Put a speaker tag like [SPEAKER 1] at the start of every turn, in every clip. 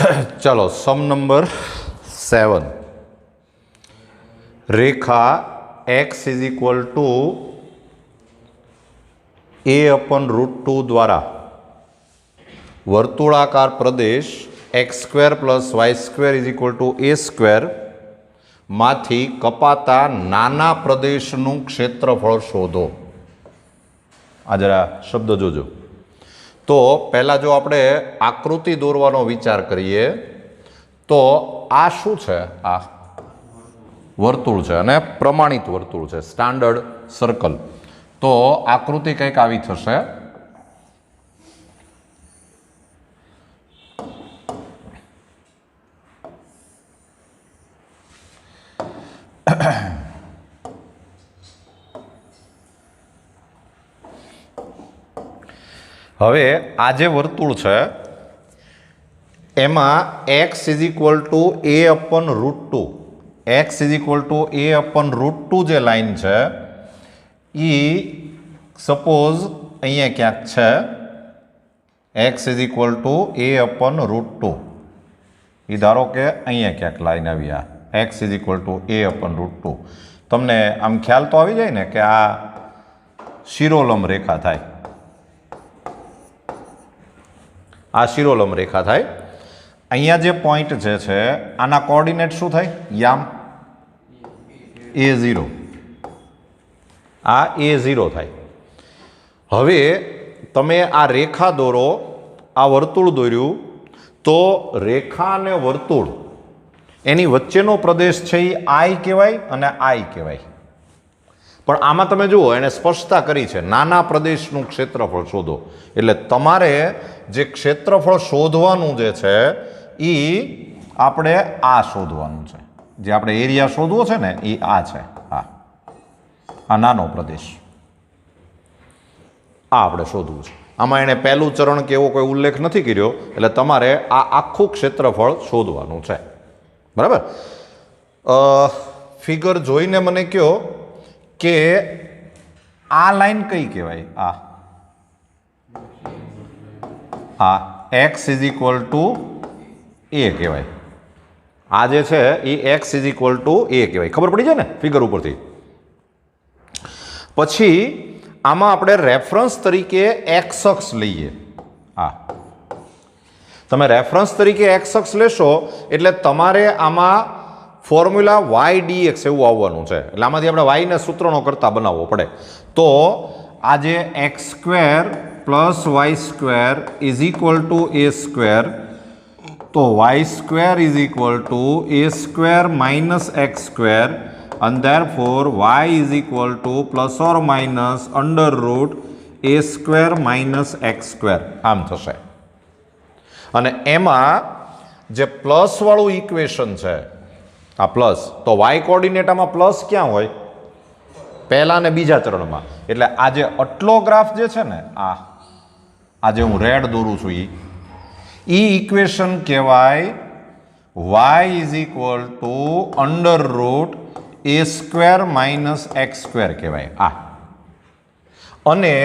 [SPEAKER 1] चलो sum number 7 रेखा x is equal to a/√2 द्वारा वर्तुळाकार प्रदेश x² + y² is equal to a² माथी कपाता नाना प्रदेशનું क्षेत्रफળ शोधो। आ जरा शब्द जोजो। तो पहला जो आपणे आकृति दौरवानो विचार करिए तो आ शुं छे? आ वर्तुळ छे अने प्रमाणित वर्तुळ छे, स्टान्डर्ड सर्कल। तो आकृति कंईक आवी थशे। हवे आ जे वर्तुळ छे एमां x is equal to a/√2 x is equal to a/√2 जे लाइन छे ई सपोज अहींया क्यांक छे x is equal to a/√2 ई धारो के अहींया क्यांक लाइन आवी आ x is equal to a/√2। तमने आम ख्याल तो आवी जाय ने के आ शिरोलंब रेखा थाय, आ शिरोलंब रेखा थाय। अहींया जे पॉइंट जे छे आना कोऑर्डिनेट शुं थाय? याम a0, आ a0 थाय। हवे तमे आ रेखा दोरो, आ वर्तुळ दोर्युं तो रेखा अने वर्तुळ एनी वच्चेनो प्रदेश छे ई I कहेवाय अने I कहेवाय। पण आमां तमे जुओ एणे स्पष्टता करी छे नाना प्रदेशनुं क्षेत्रफळ शोधो। एटले तमारे जे क्षेत्रफळ शोधवानुं जे छे ई आपणे आ शोधवानुं छे। जे आपणे एरिया शोधवो छे ने ई आ छे, आ नानो प्रदेश आ आपणे शोधवुं छे। आमां एणे पहेલું चरण के एवो कोई उल्लेख नथी कर्यो એટલે તમારે આ આખું ક્ષેત્રફળ શોધવાનું છે। बराबर? फिगर જોઈને મને કહો કે આ લાઈન કઈ કહેવાય? આ x is equal to a કહેવાય। આ જે છે એ x is equal to a કહેવાય। ખબર પડી જાય ને ફિગર ઉપરથી? પછી આમાં આપણે રેફરન્સ તરીકે x અક્ષ લઈએ। આ તમે રેફરન્સ તરીકે x અક્ષ લેશો એટલે તમારે આમાં ફોર્મ્યુલા y dx એવું આવવાનું છે। એટલે આમાંથી આપણે y ને સૂત્રનો કરતા બનાવવો પડે। તો આ જે x² + y² is equal two a², તો y² is equal two a² - x² and therefore y is equal to ± √a² - x²। આમ થશે। અને એમાં જે પ્લસ વાળું ઇક્વેશન છે આ પ્લસ, તો y કોઓર્ડિનેટ આમાં પ્લસ ક્યાં હોય? પહેલા ને બીજા ચરણમાં। એટલે આ જે આટલો ગ્રાફ જે છે ને આ જે હું રેડ દોરું છું ઈ ઇક્વેશન કહેવાય y is equal two √a² - x² કહેવાય આ। અને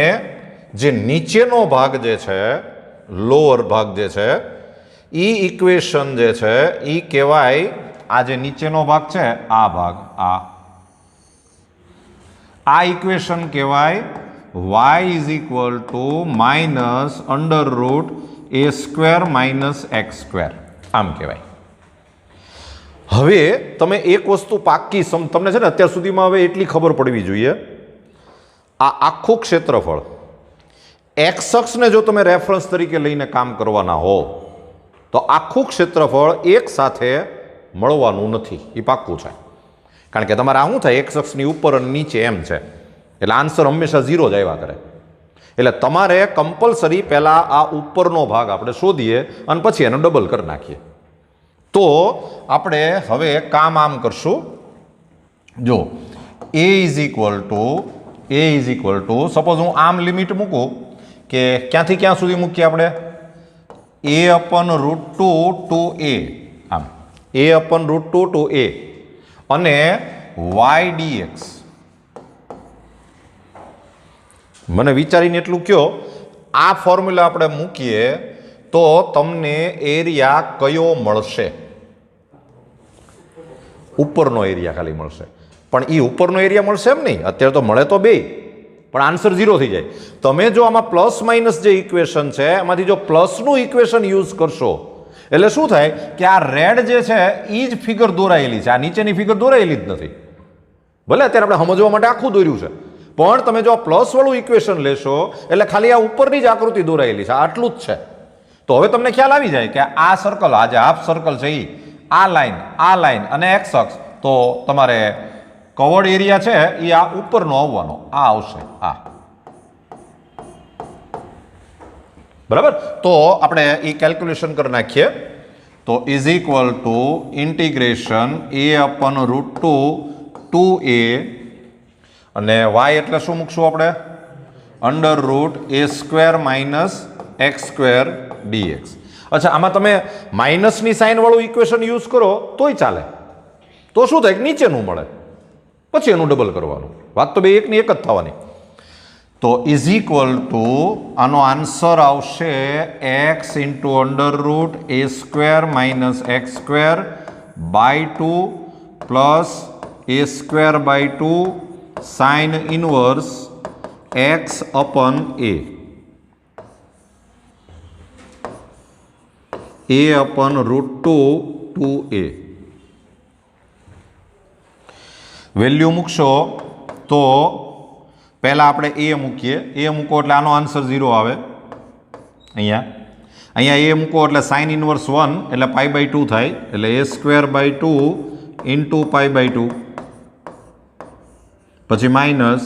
[SPEAKER 1] જે નીચેનો ભાગ જે છે લોઅર ભાગ જે છે ઈ ઇક્વેશન જે છે ઈ કહેવાય આ જે નીચેનો ભાગ છે આ ભાગ આ ઇક્વેશન કહેવાય y is equal two -√a² - x²। આમ કહેવાય। હવે તમે એક વસ્તુ પાક્કી તમને છે ને અત્યાર સુધીમાં હવે એટલી ખબર પડવી જોઈએ આ આખું ક્ષેત્રફળ એક્સ અક્ષને જો તમે રેફરન્સ તરીકે લઈને કામ કરવાના હો તો આખું ક્ષેત્રફળ એક સાથે મળવાનું નથી, એ પાક્કું છે। કારણ કે તમારે આ શું થાય એક્સ અક્ષની ઉપર અને નીચે એમ છે એટલે આન્સર હંમેશા 0 જ આવ્યા કરે। એટલે તમારે કમ્પલસરી પહેલાં આ ઉપરનો ભાગ આપણે શોધીએ અને પછી એનો ડબલ કરી નાખીએ। તો આપણે હવે કામ આમ કરશું। જો a is equal two suppose હું આમ લિમિટ મૂકું કે ક્યાંથી ક્યાં સુધી મૂકીએ આપણે a/√2 ટુ a, આમ a/√2 ટુ a અને y dx। મને વિચારીને એટલું કહો આ ફોર્મ્યુલા આપણે મૂકીએ તો તમને એરિયા કયો મળશે? ઉપરનો એરિયા ખાલી મળશે. પણ એ ઉપરનો એરિયા મળશે એમ નહીં, અત્યારે તો મળે તો બે, પણ આન્સર 0 થઈ જાય. તમે જો આમાં પ્લસ માઇનસ જે ઇક્વેશન છે એમાંથી જો પ્લસનું ઇક્વેશન યુઝ કરશો એટલે શું થાય કે આ રેડ જે છે એ જ ફિગર દોરાયેલી છે, આ નીચેની ફિગર દોરાયેલી જ નથી. ભલે અત્યારે આપણે સમજવા માટે આખું દોર્યું છે, પણ તમે જો આ પ્લસ વાળું ઇક્વેશન લેશો એટલે ખાલી આ ઉપરની જ આકૃતિ દોરાયેલી છે, આટલું જ છે. તો હવે તમને ખ્યાલ આવી જાય કે આ સર્કલ, આ જે હાફ સર્કલ છે એ આ લાઈન અને એક્સ અક્ષ, તો તમારે કવર્ડ એરિયા છે એ આ ઉપરનો આવવાનો, આ આવશે આ. બરાબર? તો આપણે એ કેલ્ક્યુલેશન કરી નાખીએ. તો is equal two integration a/√2 2a અને y એટલે શું મૂકશું આપણે? √a² - x² dx. અચ્છા, આમાં તમે માઇનસની સાઇન વાળું ઇક્વેશન યુઝ કરો તોય ચાલે. તો શું થાય? નીચેનું મળે, પછી એનું ડબલ કરવાનું. વાત તો બે એકની એક જ થવાની. તો ઇઝ ઇક્વલ ટુ આનો આન્સર આવશે x × √a² - x²/2 plus a²/2 sine inverse x/a. a/√2 2a. Value મૂકશો તો પહેલાં આપણે a મૂકીએ. a મૂકો એટલે આનો આન્સર 0 આવે. અહીંયા a મૂકો એટલે સાઇન ઇનવર્સ 1 એટલે π/2 થાય, એટલે a²/2 × π/2 પછી માઇનસ.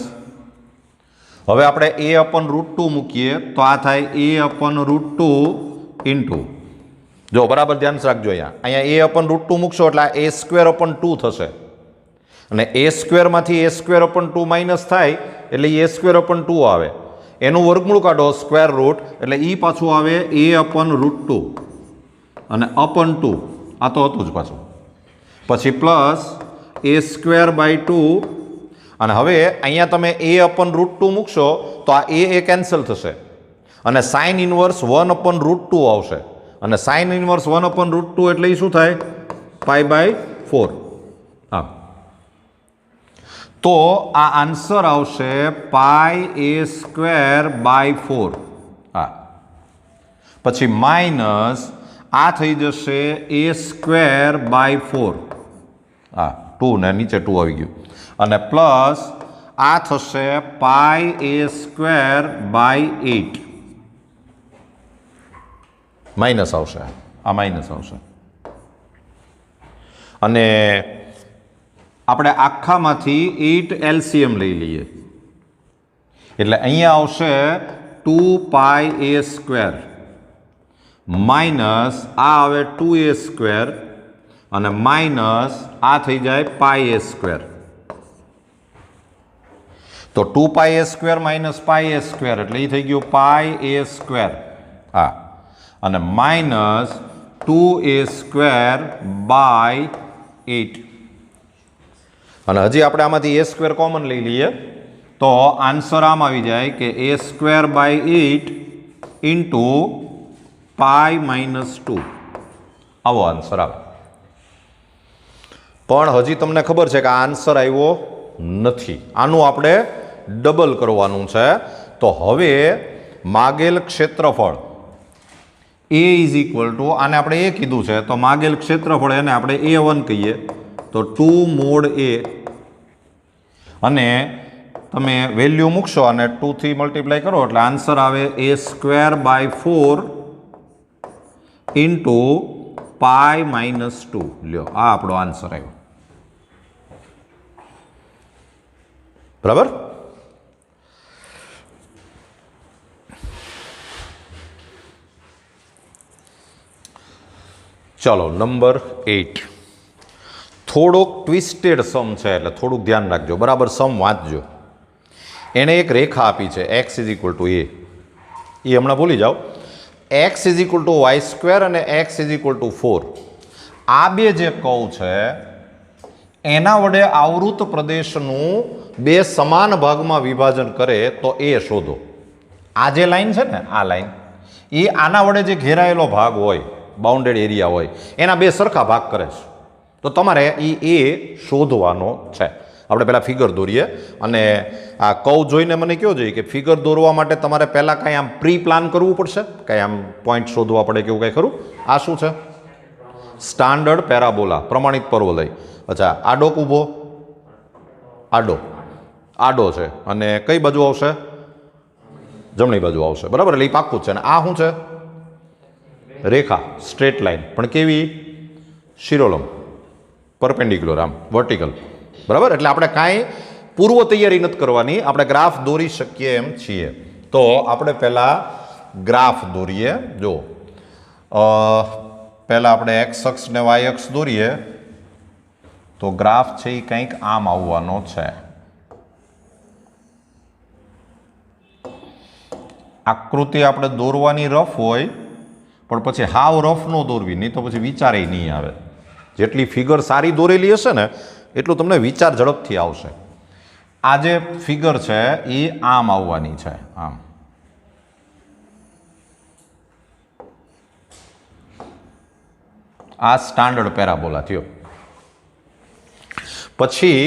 [SPEAKER 1] હવે આપણે a/√2 મૂકીએ તો આ થાય a/√2 ઇન્ટુ, જો બરાબર ધ્યાન રાખજો, અહીંયા a/√2 મૂકશો એટલે આ a²/2 થશે, અને a² માંથી a²/2 માઇનસ થાય એટલે a²/2 આવે. એનું વર્ગમૂળ કાઢો સ્ક્વેર રૂટ એટલે એ પાછું આવે a/√2 અને /2, આ તો હતું જ પાછું, પછી પ્લસ a²/2. અને હવે અહીંયા તમે a/√2 મૂકશો તો આ a કેન્સલ થશે અને સાઇન ઇનવર્સ 1/√2 આવશે, અને સાઇન ઇનવર્સ 1/√2 એટલે એ શું થાય? π/4. હા, તો આ આન્સર આવશે πa²/4. હા, પછી માઇનસ આ થઈ જશે a²/4. હા, 2 ને નીચે 2 આવી ગયું, અને પ્લસ આ થશે πa²/8. માઇનસ આવશે, આ માઇનસ આવશે. અને આપણે આખામાંથી 8 LCM લઈ લઈએ એટલે અહીંયા આવશે 2πa² માઇનસ આ આવે 2a² અને માઇનસ આ થઈ જાય πa². તો 2πa² માઇનસ πa² એટલે એ થઈ ગયું πa². હા, અને માઇનસ 2a²/8. અને હજી આપણે આમાંથી a² કોમન લઈ લઈએ તો આન્સર આમ આવી જાય કે a²/8 ઇન્ટુ π-2. આવો આન્સર આવે. પણ હજી તમને ખબર છે કે આ આન્સર આવ્યો નથી, આનું આપણે ડબલ કરવાનું છે. તો હવે માગેલ ક્ષેત્રફળ a ઇઝ ઇક્વલ ટુ, આને આપણે a કીધું છે તો માગેલ ક્ષેત્રફળ એને આપણે a1 કહીએ તો 2 mod a, અને તમે વેલ્યુ મૂકશો અને 2 થી મલ્ટીપ્લાય કરો એટલે આન્સર આવે a²/4 ઇન્ટુ π-2. લ્યો, આ આપણો આન્સર આવ્યો. બરાબર? ચલો, નંબર 8. થોડોક ટ્વિસ્ટેડ સમ છે એટલે થોડુંક ધ્યાન રાખજો, બરાબર સમ વાંચજો. એણે એક રેખા આપી છે x = a, એ હમણાં ભૂલી જાઓ. x = y² અને x = 4. આ બે જે કર્વ છે એના વડે આવૃત પ્રદેશનું બે સમાન ભાગમાં વિભાજન કરે તો એ શોધો. આ જે લાઈન છે ને, આ લાઈન એ આના વડે જે ઘેરાયેલો ભાગ હોય, બાઉન્ડેડ એરિયા હોય, એના બે સરખા ભાગ કરે છે. તો તમારે એ શોધવાનો છે. આપણે પહેલાં ફિગર દોરીએ અને આ કવ જોઈને મને કયો જોઈએ કે ફિગર દોરવા માટે તમારે પહેલાં કાંઈ આમ પ્રી પ્લાન કરવું પડશે, કાંઈ આમ પોઈન્ટ શોધવા પડે કે એવું કાંઈ ખરું? આ શું છે? સ્ટાન્ડર્ડ પેરાબોલા, પ્રમાણિત પરવલય. અચ્છા, આડો ઊભો, આડો છે અને કઈ બાજુ આવશે? જમણી બાજુ આવશે, બરાબર. એટલે એ પાક્કું જ છે. અને આ શું છે? રેખા, સ્ટ્રેટ લાઈન, પણ કેવી? શિરોલંબ, પરપેન્ડિક્યુલર, આમ વર્ટિકલ, બરાબર. એટલે આપણે કાંઈ પૂર્વ તૈયારી નથી કરવાની, આપણે ગ્રાફ દોરી શકીએ એમ છીએ. તો આપણે પહેલાં ગ્રાફ દોરીએ. જો પહેલાં આપણે એક્સ અક્ષ ને વાય અક્ષ દોરીએ તો ગ્રાફ છે એ કંઈક આમ આવવાનો છે. આકૃતિ આપણે દોરવાની રફ હોય, પણ પછી હાવ રફ ન દોરવી, નહીં તો પછી વિચારે નહીં આવે. જેટલી ફિગર સારી દોરેલી હશે ને એટલું તમને વિચાર ઝડપથી આવશે. આ જે ફિગર છે એ આમ આવવાની છે, આમ. આ સ્ટાન્ડર્ડ પેરાબોલા થયો. પછી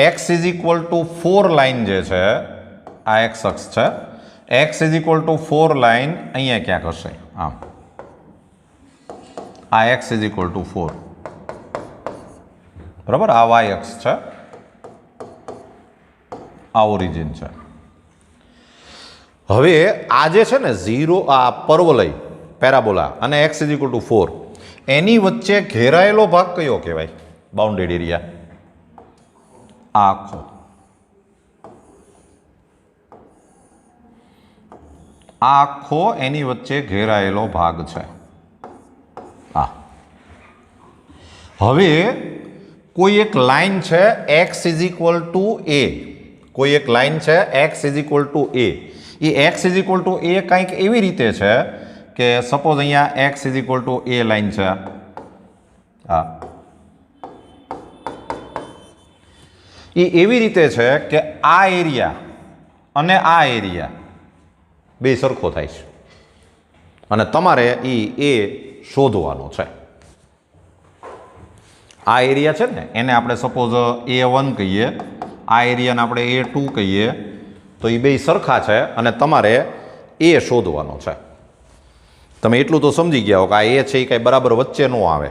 [SPEAKER 1] x is equal to 4 line જે છે, આ એક્સ અક્ષ છે, x is equal to 4 line અહીંયા ક્યાંક હશે, આમ. આ એક્સ ઇઝ ઇક્વલ ટુ 4, બરાબર. આ વાય અક્ષ છે, આ ઓરિજિન છે. હવે આ જે છે ને 0, આ પરવલય પેરાબોલા અને એક્સ ઇઝ ઇક્વલ ટુ 4, એની વચ્ચે ઘેરાયેલો ભાગ કયો કહેવાય? Bounded area. આ આખો. આ આખો એની વચ્ચે ઘેરાયેલો ભાગ છે. આ હવે કોઈ એક લાઈન છે x is equal to a, કોઈ એક લાઈન છે x is equal to a. એ x is equal to a કંઈક એવી રીતે છે કે સપોઝ અહીંયા x is equal to a line છે. હા, એ એવી રીતે છે કે આ એરિયા અને આ એરિયા બે સરખો થાય છે અને તમારે એ શોધવાનો છે. આ એરિયા છે ને એને આપણે સપોઝ A1 કહીએ, આ એરિયાને આપણે A2 કહીએ, તો એ બે સરખા છે અને તમારે એ શોધવાનો છે. તમે એટલું તો સમજી ગયા હો કે આ એ છે એ કાંઈ બરાબર વચ્ચે ન આવે,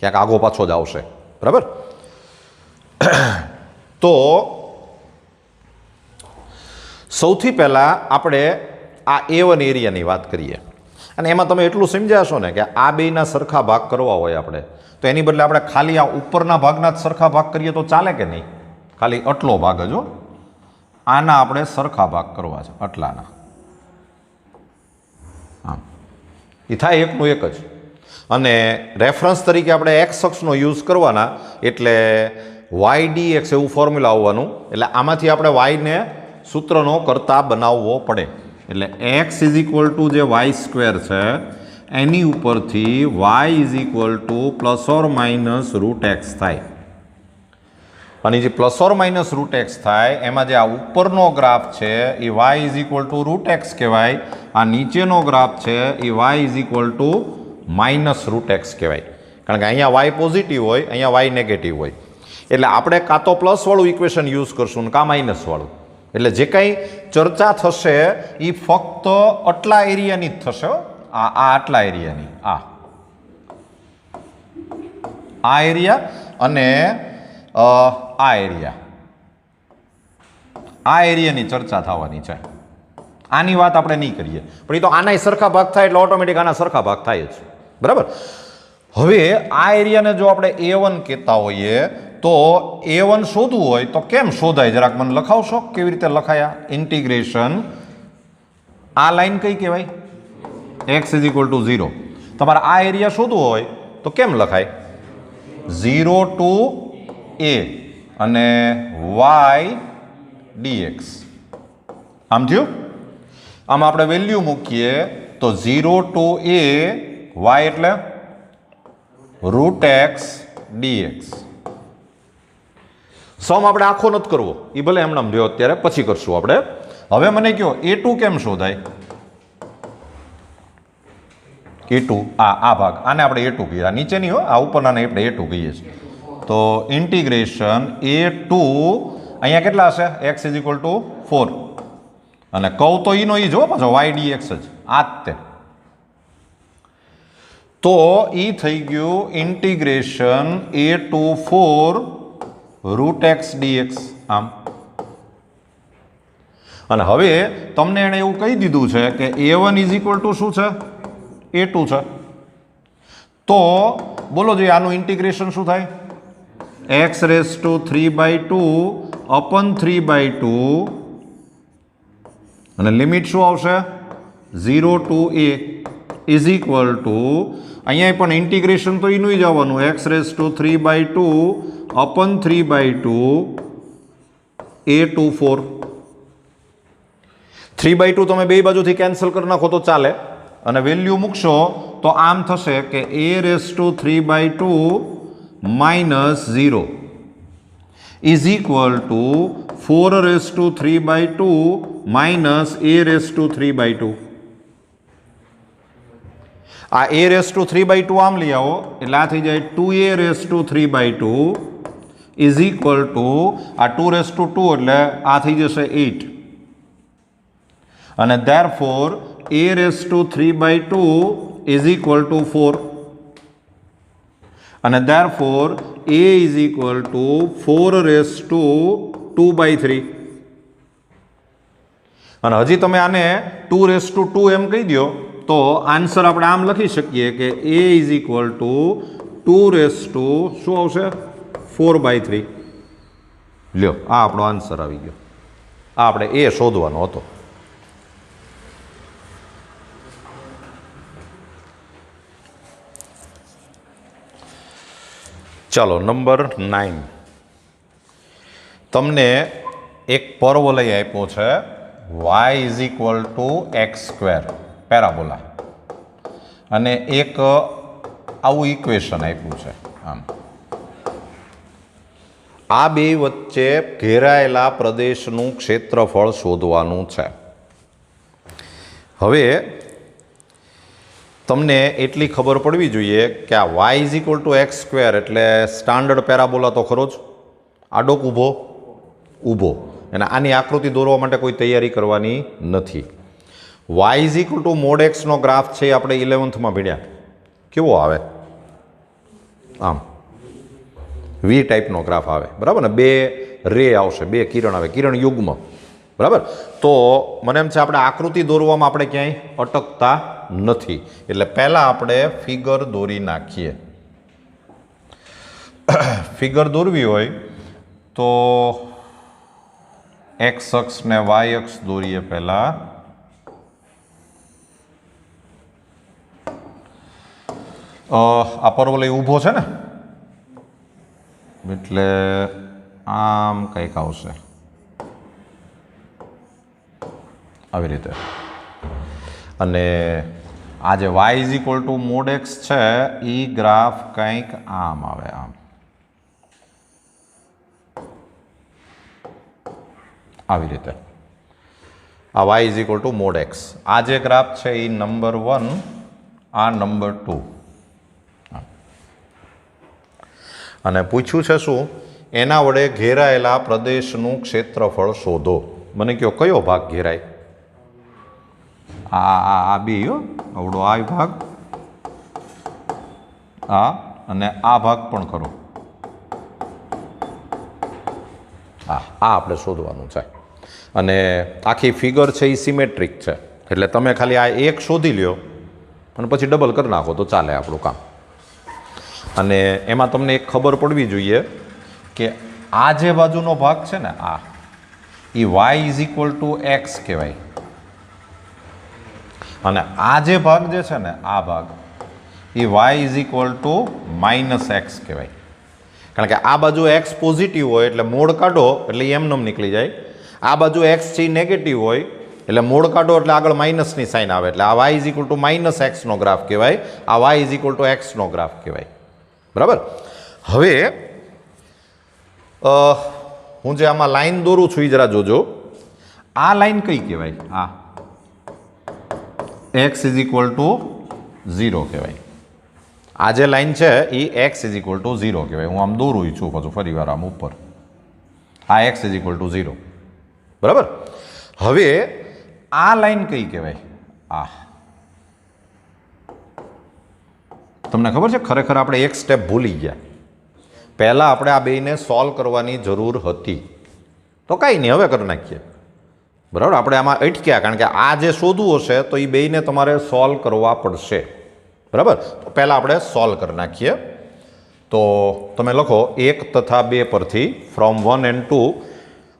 [SPEAKER 1] ક્યાંક આગો પાછો જ આવશે, બરાબર. તો સૌથી પહેલાં આપણે આ A1 એરિયાની વાત કરીએ અને એમાં તમે એટલું સમજ્યા છો ને કે આ બેના સરખા ભાગ કરવા હોય આપણે, તો એની બદલે આપણે ખાલી આ ઉપરના ભાગના જ સરખા ભાગ કરીએ તો ચાલે કે નહીં? ખાલી આટલો ભાગ જ હો, આના આપણે સરખા ભાગ કરવા છે, આટલાના. હા, એ થાય એકનું એક જ. અને રેફરન્સ તરીકે આપણે એક્સ અક્ષનો યુઝ કરવાના, એટલે YDX એવું ફોર્મ્યુલા આવવાનું. એટલે આમાંથી આપણે વાયને સૂત્રનો કરતા બનાવવો પડે. એટલે એક્સ ઇઝ ઇક્વલ ટુ જે વાય સ્ક્વેર છે એની ઉપરથી y is equal to plus or minus root x થાય. અને જે plus or minus root x થાય એમાં જે આ ઉપરનો ગ્રાફ છે એ y is equal to root x કહેવાય, આ નીચેનો ગ્રાફ છે એ y is equal to minus root x કહેવાય. કારણ કે અહીંયા વાય પોઝિટિવ હોય, અહીંયા વાય નેગેટિવ હોય. એટલે આપણે કાં તો પ્લસવાળું ઇક્વેશન યુઝ કરશું ને કાં માઇનસવાળું. એટલે જે કંઈ ચર્ચા થશે એ ફક્ત આટલા એરિયાની જ થશે. આ આટલા એરિયાની, આ એરિયા અને આ એરિયાની ચર્ચા થવાની છે. આની વાત આપણે નહીં કરીએ, પણ એ તો આના સરખા ભાગ થાય એટલે ઓટોમેટિક આના સરખા ભાગ થાય જ, બરાબર. હવે આ એરિયાને જો આપણે A1 કહેતા હોઈએ તો A1 શોધવું હોય તો કેમ શોધાય? જરાક મને લખાવશો કેવી રીતે લખાયા? ઇન્ટિગ્રેશન, આ લાઈન કઈ કહેવાય? x is equal two 0. તમારે આ એરિયા શોધવો હોય તો કેમ લખાય? 0 ટુ a અને y dx. આમ થયું? આમાં આપણે વેલ્યુ મૂકીએ તો 0 ટુ a y એટલે રૂટ એક્સ dx. સમ આપણે આખો નથી કરવો, એ ભલે એમનામ રહ્યો અત્યારે, પછી કરશું આપણે. હવે મને કહો A2 કેમ શોધાય? A2 આ ભાગ આને આપણે A2 કહીએ, આ નીચેની હો, આ ઉપરનાને આપણે A2 કહીએ છીએ. તો ઇન્ટિગ્રેશન A2 અહીંયા કેટલા હશે? x ઇઝ ઇક્વલ ટુ 4 અને કહું તો ઈનો ઈ જો પાછો y dx જ આ જ તે. તો ઈ થઈ ગયું integration A2 4 route x dx આમ. અને હવે તમને એણે એવું કહી દીધું છે કે A1 ઇઝ ઇક્વલ ટુ શું છે? A2 છે. તો બોલો જોઈએ આનું ઇન્ટિગ્રેશન શું થાય? x રેઝ ટુ 3/2 અપન 3/2 અને લિમિટ શું આવશે? 0 to a is equal to અહીંયા પણ ઇન્ટિગ્રેશન તો એનું જ આવવાનું, x રેઝ ટુ 3/2 અપન 3/2 a ટુ 4. 3/2 તમે બે બાજુથી કેન્સલ કરી નાખો તો ચાલે અને વેલ્યુ મૂકશો તો આમ થશે કે a raise to 3/2 minus 0 is equal to 4 raise to 3/2 minus a raise to 3/2. આ a રેઝ ટુ 3/2 આમ લઈ આવો એટલે આ થઈ જાય 2a raise to 3/2 is equal to આ 2 રેઝ ટુ 2 એટલે આ થઈ જશે 8 અને therefore a raise to 3/2 is equal to 4 અને therefore a is equal to 4 raise to 2/3. અને હજી તમે આને 2 રેઝ ટુ 2 એમ કહી દો તો આન્સર આપણે આમ લખી શકીએ કે a is equal to 2 raise to શું આવશે? 4/3. લ્યો આ આપણો આન્સર આવી ગયો. આ આપણે એ શોધવાનો હતો. ચાલો નંબર 9. તમને એક પરવલય આપ્યો છે y is equal two x² parabola અને એક આવું ઇક્વેશન આપ્યું છે આમ. આ બે વચ્ચે ઘેરાયેલા પ્રદેશનું ક્ષેત્રફળ શોધવાનું છે. હવે તમને એટલી ખબર પડવી જોઈએ કે આ y is equal two x² એટલે સ્ટાન્ડર્ડ પેરાબોલા તો ખરો જ, આડો ઊભો ઊભો, અને આની આકૃતિ દોરવા માટે કોઈ તૈયારી કરવાની નથી. y is equal to mod x નો ગ્રાફ છે એ આપણે 11th ભણ્યા. કેવો આવે? આમ વી ટાઈપનો ગ્રાફ આવે, બરાબર ને? બે રે આવશે, બે કિરણ આવે, કિરણ યુગ્મ, બરાબર? તો મને એમ છે આપણે આકૃતિ દોરવામાં આપણે ક્યાંય અટકતા નથી, એટલે પહેલાં આપણે ફિગર દોરી નાખીએ. ફિગર દોરવી હોય તો x અક્ષ ને y અક્ષ દોરીએ પહેલાં. આ પરવલય ઊભો છે ને એટલે આમ કંઈક આવશે આવી રીતે. અને આ જે y is equal to mod x છે એ ગ્રાફ કંઈક આમ આવે, આમ આવી રીતે. આ y is equal to mod x. આ જે ગ્રાફ છે એ નંબર 1, આ નંબર 2. અને પૂછ્યું છે શું? એના વડે ઘેરાયેલા પ્રદેશનું ક્ષેત્રફળ શોધો. મને કહો કયો ભાગ ઘેરાય? આ બી આવડો આ ભાગ, આ અને આ ભાગ પણ ખરો. હા, આ આપણે શોધવાનું છે. અને આખી ફિગર છે એ સિમેટ્રિક છે એટલે તમે ખાલી આ એક શોધી લ્યો અને પછી ડબલ કરી નાખો તો ચાલે આપણું કામ. અને એમાં તમને એક ખબર પડવી જોઈએ કે આ જે બાજુનો ભાગ છે ને આ એ y is equal two x કહેવાય અને આ જે ભાગ જે છે ને આ ભાગ એ y is equal to minus x કહેવાય. કારણ કે આ બાજુ x પોઝિટિવ હોય એટલે મોડ કાઢો એટલે એમનેમ નીકળી જાય. આ બાજુ x છે નેગેટિવ હોય એટલે મોડ કાઢો એટલે આગળ માઇનસની સાઇન આવે એટલે આ y is equal to minus એક્સનો ગ્રાફ કહેવાય, આ y ઇઝ ઇક્વલ ટુ એક્સનો ગ્રાફ કહેવાય. બરાબર? હવે હું જે આમાં લાઈન દોરું છું એ જરા જોજો. આ લાઈન કઈ કહેવાય? આ x ઇઝ ઇક્વલ ટુ 0 કહેવાય. આ જે લાઈન છે એ x ઇઝ ઇક્વલ ટુ 0 કહેવાય. હું આમ દોરું છું પાછું ફરી વાર આમ ઉપર. આ x ઇઝ ઇક્વલ ટુ 0. બરાબર. હવે આ લાઈન કઈ કહેવાય? આ તમને ખબર છે ખરેખર આપણે એક સ્ટેપ ભૂલી ગયા. પહેલાં આપણે આ બેયને સોલ્વ કરવાની જરૂર હતી. તો કાંઈ નહીં, હવે કરી નાખીએ. બરાબર. આપણે આમાં અટક્યા કારણ કે આ જે શોધવું હશે તો એ બેયને તમારે સોલ્વ કરવા પડશે. બરાબર. તો પહેલાં આપણે સોલ્વ કરી નાખીએ. તો તમે લખો 1 તથા 2 પરથી ફ્રોમ 1 and 2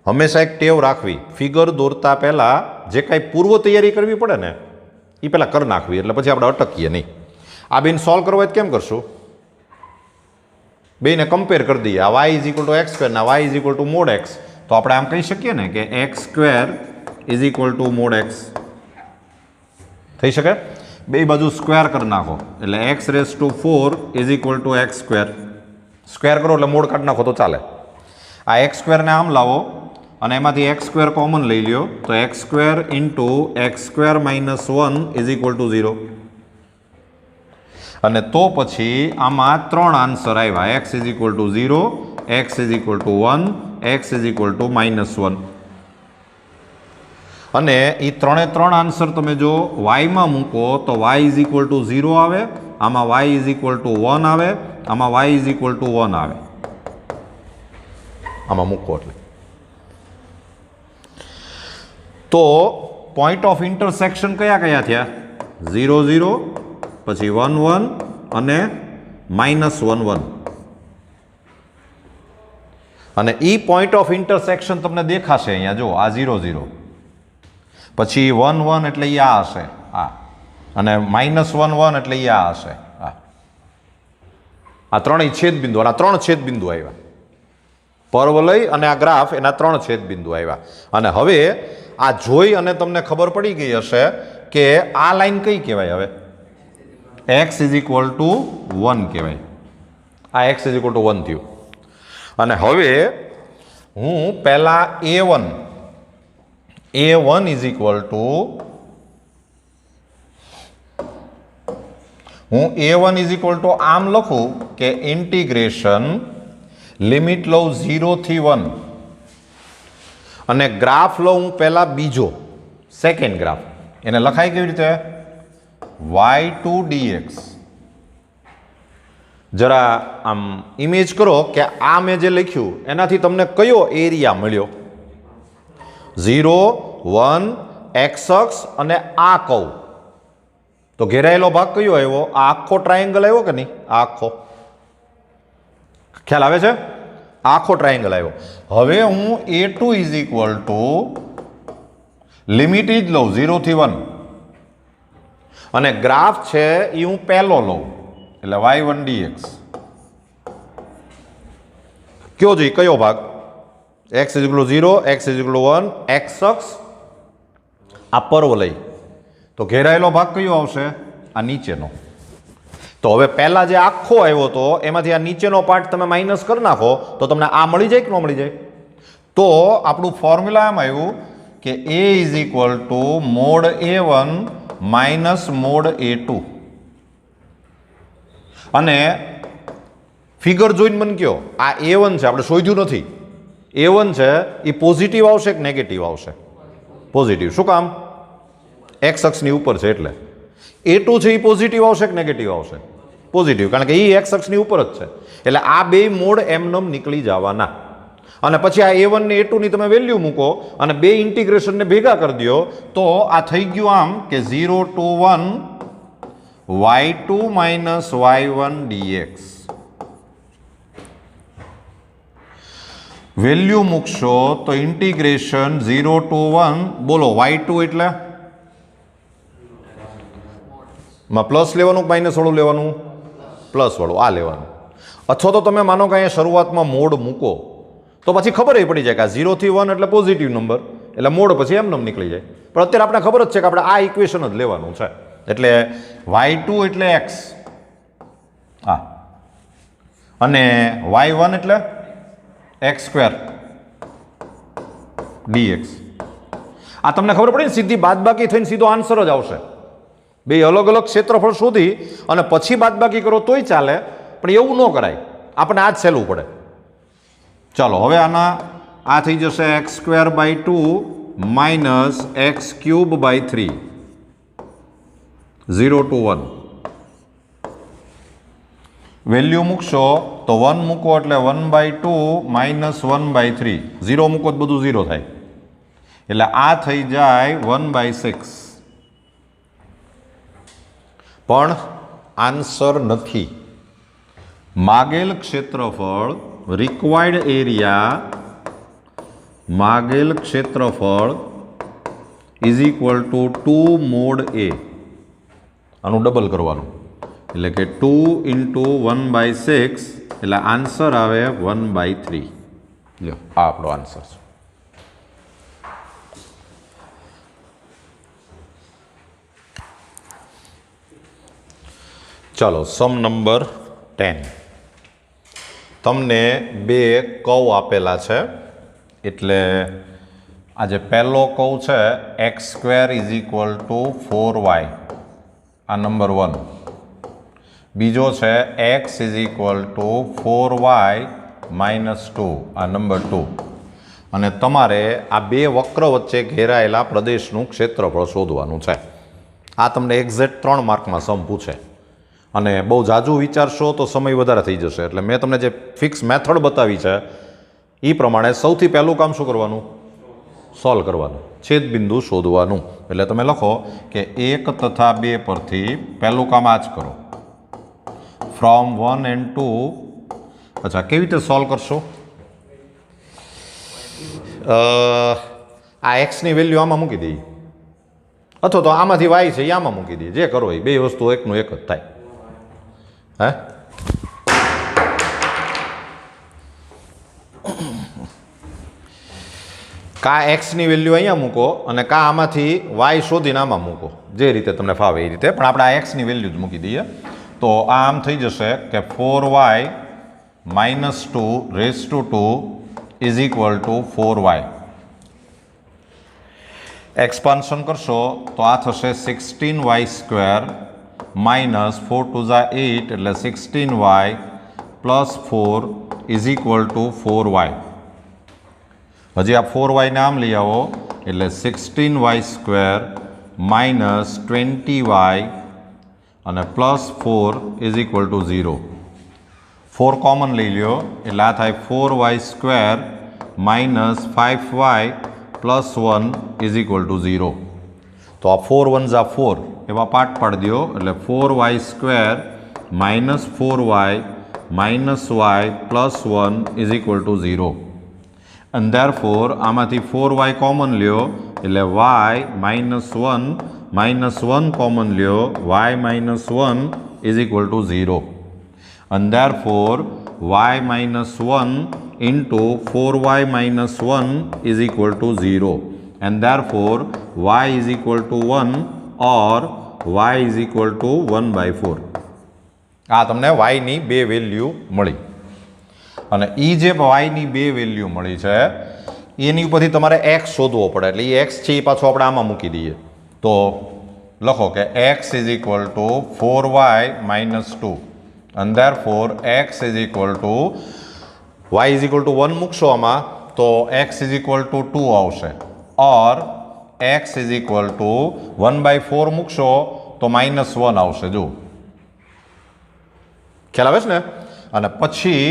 [SPEAKER 1] હંમેશા એક ટેવ રાખવી, ફિગર દોરતા પહેલાં જે કાંઈ પૂર્વ તૈયારી કરવી પડે ને એ પહેલાં કરી નાખવી, એટલે પછી આપણે અટકીએ નહીં. આ બેન સોલ્વ કરવા કેમ કરશું? બેને કમ્પેર કરી દઈએ. આ y is equal two x square ના y is equal to mode x. તો આપણે આમ કહી શકીએ ને કે x square is equal to mode x. થઈ શકે? બે બાજુ સ્ક્વેર કરી નાખો એટલે x raise to 4 is equal two x square. Square કરો એટલે મોડ કાઢી નાખો તો ચાલે. આ એક્સ સ્ક્વેરને આમ લાવો અને એમાંથી એક્સ સ્ક્વેર કોમન લઈ લ્યો તો x square into x square minus 1 is equal two 0. અને તો પછી આમાં 3 આન્સર આવ્યા. X is equal two 0, x is equal two 1, x is equal two -1. અને એ 3 આન્સર તમે જો વાયમાં મૂકો તો y ઇઝ ઇક્વલ ટુ 0 આવે, આમાં y ઇઝ ઇક્વલ ટુ 1 આવે, આમાં y ઇઝ ઇક્વલ ટુ 1 આવે. આમાં મૂકો એટલે તો પોઈન્ટ ઓફ ઇન્ટરસેક્શન કયા કયા થયા? 0 0, પછી 1 1 અને -1 1. અને ઈ પોઈન્ટ ઓફ ઇન્ટરસેક્શન તમને દેખાશે અહીંયા જો આ 0 0, પછી 1 1 એટલે એ આ હશે આ, અને -1 1 એટલે એ આ હશે આ. આ ત્રણેય છેદબિંદુ, અને આ 3 છેદબિંદુ આવ્યા. પરવલય અને આ ગ્રાફ એના 3 છેદબિંદુ આવ્યા. અને હવે આ જોઈ અને તમને ખબર પડી ગઈ હશે કે આ લાઈન કઈ કહેવાય? હવે x ઇઝ ઇક્વલ ટુ 1 કહેવાય. આ x ઇઝ ઇક્વલ ટુ 1 થયું. અને હવે હું પહેલા a1 is equal two is equal two આમ લખું કે ઇન્ટિગ્રેશન લિમિટ લઉં 0 થી 1 અને ગ્રાફ લઉં હું પહેલા બીજો સેકન્ડ ગ્રાફ. એને લખાય કેવી રીતે? y2 dx. જરા આમ ઇમેજ કરો કે આ મેં જે લખ્યું એનાથી તમને કયો એરિયા મળ્યો? 0 1 x અક્ષ અને આ કહું તો ઘેરાયેલો ભાગ કયો આવ્યો? આ આખો ટ્રાયેંગલ આવ્યો કે નહીં? આ આખો ખ્યાલ આવે છે? આખો ટ્રાયેંગલ આવ્યો. હવે હું a2 is equal two limit જ લઉં 0 થી 1 અને ગ્રાફ છે એ હું પહેલો લઉં એટલે y1 dx. કયો જોઈએ? કયો ભાગ? x is equal two 0, x is equal two 1, x અક્ષ આ પરવલય. તો ઘેરાયેલો ભાગ કયો આવશે? આ નીચેનો. તો હવે પહેલા જે આખો આવ્યો હતો એમાંથી આ નીચેનો પાર્ટ તમે માઇનસ કરી નાખો તો તમને આ મળી જાય કે ન મળી જાય? તો આપણું ફોર્મ્યુલા એમ આવ્યું કે a is equal to mode a1 minus mode a2. અને ફિગર જોઈને મને કયો આ a1 છે, આપણે શોધ્યું નથી. a1 છે એ પોઝિટિવ આવશે કે નેગેટિવ આવશે? પોઝિટિવ. શું કામ? x અક્ષની ઉપર છે એટલે. a2 છે એ પોઝિટિવ આવશે કે નેગેટિવ આવશે? પોઝિટિવ, કારણ કે એ x અક્ષની ઉપર જ છે. એટલે આ બે મોડ એમનેમ નીકળી જવાના. અને પછી આ a1 ને a2 ની તમે વેલ્યુ મૂકો અને બે ઇન્ટિગ્રેશનને ભેગા કરી દો તો આ થઈ ગયું આમ કે 0 to 1 y2 minus y1 dx. Value મૂકશો તો ઇન્ટિગ્રેશન 0 to 1, બોલો y2 એટલે માં પ્લસ લેવાનું માઇનસ વાળું લેવાનું? પ્લસ વાળું આ લેવાનું. અથવા તો તમે માનો કે અહીંયા શરૂઆતમાં મોડ મૂકો તો પછી ખબર પડી જાય કે આ 0 થી 1 એટલે પોઝિટિવ નંબર, એટલે મોડ પછી એમને નીકળી જાય. પણ અત્યારે આપણે ખબર જ છે કે આપણે આ ઇક્વેશન જ લેવાનું છે. એટલે y2 એટલે x આ, અને y1 એટલે x સ્ક્વેર dx. આ તમને ખબર પડી ને? સીધી બાદબાકી થઈને સીધો આન્સર જ આવશે. બે અલગ અલગ ક્ષેત્રફળ શોધી અને પછી બાદબાકી કરો તોય ચાલે, પણ એવું ન કરાય, આપણે આ જ સહેલું પડે. ચાલો હવે આના આ થઈ જશે x² / 2 - x³ / 3 0 to 1. વેલ્યુ મૂકશો તો 1 મૂકો એટલે 1/2 - 1/3. 0 મૂકો તો બધું 0 થાય, એટલે આ થઈ જાય 1/6. પણ આન્સર નથી. માગેલ ક્ષેત્રફળ રિક્વાયર્ડ એરિયા, માગેલ ક્ષેત્રફળ is equal to 2 mod A. આનું ડબલ કરવાનું એટલે કે 2 × 1/6 એટલે આન્સર આવે 1/3. લ્યો આ આપણો આન્સર છે. ચાલો સમ નંબર 10. તમને બે કર્વ આપેલા છે, એટલે આ જે પહેલો કર્વ છે x² = 4y, આ નંબર 1. બીજો છે x = 4y - 2, આ નંબર 2. અને તમારે આ બે વક્ર વચ્ચે ઘેરાયેલા પ્રદેશનું ક્ષેત્રફળ શોધવાનું છે. આ તમને એક્ઝેક્ટ 3 માર્કમાં સમ પૂછે, અને બહુ ઝાઝું વિચારશો તો સમય વધારે થઈ જશે. એટલે મેં તમને જે ફિક્સ મેથડ બતાવી છે એ પ્રમાણે સૌથી પહેલું કામ શું કરવાનું? સોલ્વ કરવાનું, છેદબિંદુ શોધવાનું. એટલે તમે લખો કે 1 તથા 2 પરથી પહેલું કામ આ જ કરો, ફ્રોમ 1 and 2. અચ્છા, કેવી રીતે સોલ્વ કરશો? આ એક્સની વેલ્યુ આમાં મૂકી દઈએ, અથવા તો આમાંથી વાય છે એ આમાં મૂકી દઈએ, જે કરો એ. બે વસ્તુ એકનું એક જ થાય. હે કા એક્સની વેલ્યુ અહીંયા મૂકો અને કા આમાંથી વાય શોધીને આમાં મૂકો, જે રીતે તમને ફાવે એ રીતે. પણ આપણે આ એક્સની વેલ્યુ જ મૂકી દઈએ. તો આ આમ થઈ જશે કે 4y - 2 = 4y. એક્સપાન્શન કરશો તો આ થશે 16y² - 4 × 8 એટલે 16y + 4 = 4y. હજી આ 4y ને આમ લઈ આવો એટલે 16y² - 20y અને +4 = 0. 4 કોમન લઈ લ્યો એટલે આ થાય 4y² - 5y + 1 = 0. તો આ 4 1s are 4 એવા પાર્ટ પાડી દો એટલે 4y² - 4y - y + 1 = 0. and therefore આમાંથી 4y કોમન લ્યો એટલે y - 1 કોમન લ્યો y - 1 = 0. and therefore y - 1 into 4y - 1 = 0. and therefore y = 1 or y = 1/4. આ તમને y ની બે વેલ્યુ મળી. અને એ જે y ની બે વેલ્યુ મળી છે એની ઉપરથી તમારે x શોધવો પડે. એટલે એ x છે એ પાછો આપણે આમાં મૂકી દઈએ. તો લખો કે x = 4y - 2. and therefore x = y = 1 મૂકશો આમાં તો x = 2 આવશે. ઓર x = 1/4 મૂકશો તો -1 આવશે. જો ખ્યાલ આવે છે ને? અને પછી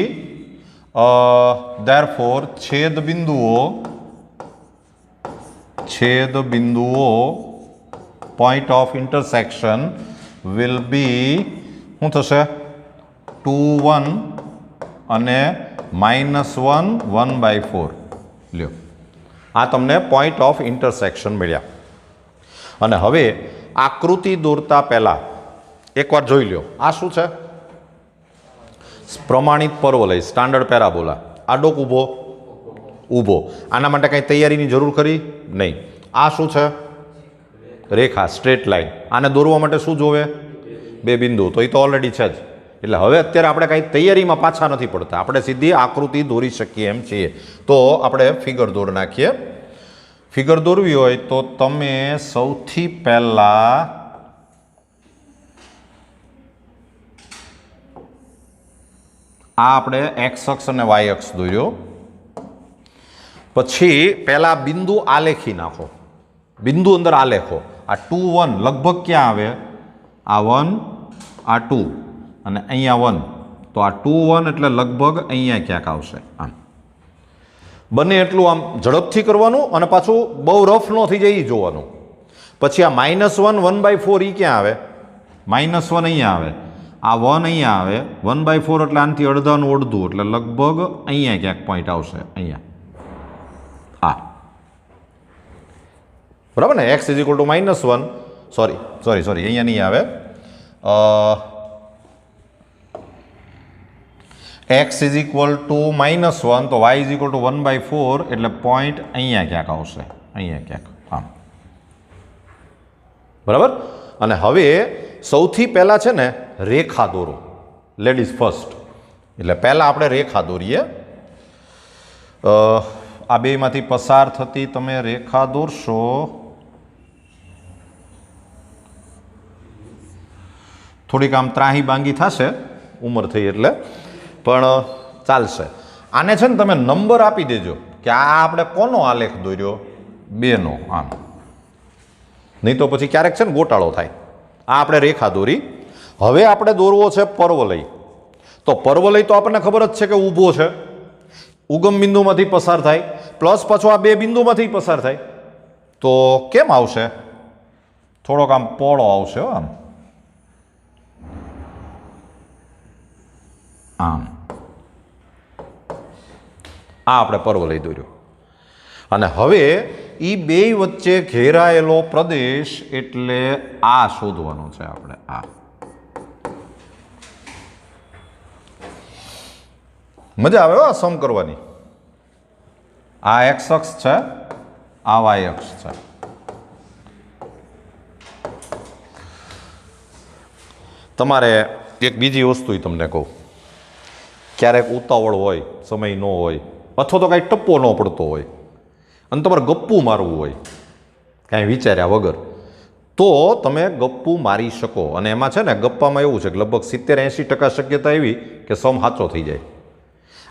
[SPEAKER 1] therefore છેદ બિંદુઓ point of intersection will be શું થશે? 2 1 અને -1 1/4. લ્યો આ તમને પોઈન્ટ ઓફ ઇન્ટરસેક્શન મળ્યા. અને હવે આકૃતિ દોરતા પહેલા એકવાર જોઈ લ્યો આ શું છે? પ્રમાણિત પરવલય, સ્ટાન્ડર્ડ પેરાબોલા. આડો ઊભો ઊભો. આના માટે કંઈ તૈયારીની જરૂર ખરી? નહીં. આ શું છે? રેખા, સ્ટ્રેટ લાઈન. આને દોરવા માટે શું જોવે? બે બિંદુ. તો એ તો ઓલરેડી છે જ. એટલે હવે અત્યારે આપણે કાંઈ તૈયારીમાં પાછા નથી પડતા, આપણે સીધી આકૃતિ દોરી શકીએ એમ છીએ. તો આપણે ફિગર દોરી નાખીએ. ફિગર દોરવી હોય તો તમે સૌથી પહેલાં આ આપણે એક્સ અક્ષ અને વાય અક્ષ દોર્યો. પછી પહેલા બિંદુ આલેખી નાખો, બિંદુ અંદર આલેખો. આ 2 1 લગભગ ક્યાં આવે? આ 1, આ 2 અને અહીંયા 1. તો આ 2 1 એટલે લગભગ અહીંયા ક્યાંક આવશે. આમ બને એટલું આમ ઝડપથી કરવાનું અને પાછું બહુ રફ ન થઈ જાય એ જોવાનું. પછી આ -1 1/4 એ ક્યાં આવે? -1 અહીંયા આવે, આ 1 અહીંયા આવે. 1/4 એટલે આનાથી અડધાનું અડધું એટલે લગભગ અહીંયા ક્યાંક પોઈન્ટ આવશે. અહીંયા આ બરાબર ને? x -1 સોરી અહીંયા નહીં આવે. x -1 તો y 1/4 એટલે પોઈન્ટ અહીંયા ક્યાંક આવશે. અહીંયા ક્યાંક આમ બરાબર. અને હવે સૌથી પહેલા છે ને રેખા દોરો. Ladies first. એટલે પહેલા આપણે રેખા દોરીએ. આ બેમાંથી પસાર થતી તમે રેખા દોરશો. થોડીક આમ ત્રાહી બાંગી થશે ઉંમર થઈ એટલે, પણ ચાલશે. આને છે ને તમે નંબર આપી દેજો કે આ આપણે કોનો આલેખ દોર્યો? 2નો. આમ નહીં તો પછી ક્યારેક છે ને ગોટાળો થાય. આ આપણે રેખા દોરી. હવે આપણે દોરવો છે પર્વલય. તો પર્વલય તો આપણને ખબર જ છે કે ઊભો છે, ઉગમ બિંદુમાંથી પસાર થાય, પ્લસ પાછો આ 2 બિંદુમાંથી પસાર થાય. તો કેમ આવશે? થોડોક આમ પોળો આવશે. આમ આમ આ આપણે પર્વલય દોર્યો. અને હવે એ બે વચ્ચે ઘેરાયેલો પ્રદેશ એટલે આ શોધવાનો છે આપણે. આ મજા આવે આ સમ કરવાની. આ એક્સ અક્ષ છે, આ વાય અક્ષ છે. તમારે એક બીજી વસ્તુ તમને કહું, ક્યારેક ઉતાવળ હોય, સમય ન હોય, અથવા તો કાંઈ ટપ્પો ન પડતો હોય અને તમારે ગપ્પું મારવું હોય કાંઈ વિચાર્યા વગર, તો તમે ગપ્પું મારી શકો. અને એમાં છે ને ગપ્પામાં એવું છે કે લગભગ 70-80% શક્યતા એવી કે સમ સાચો થઈ જાય.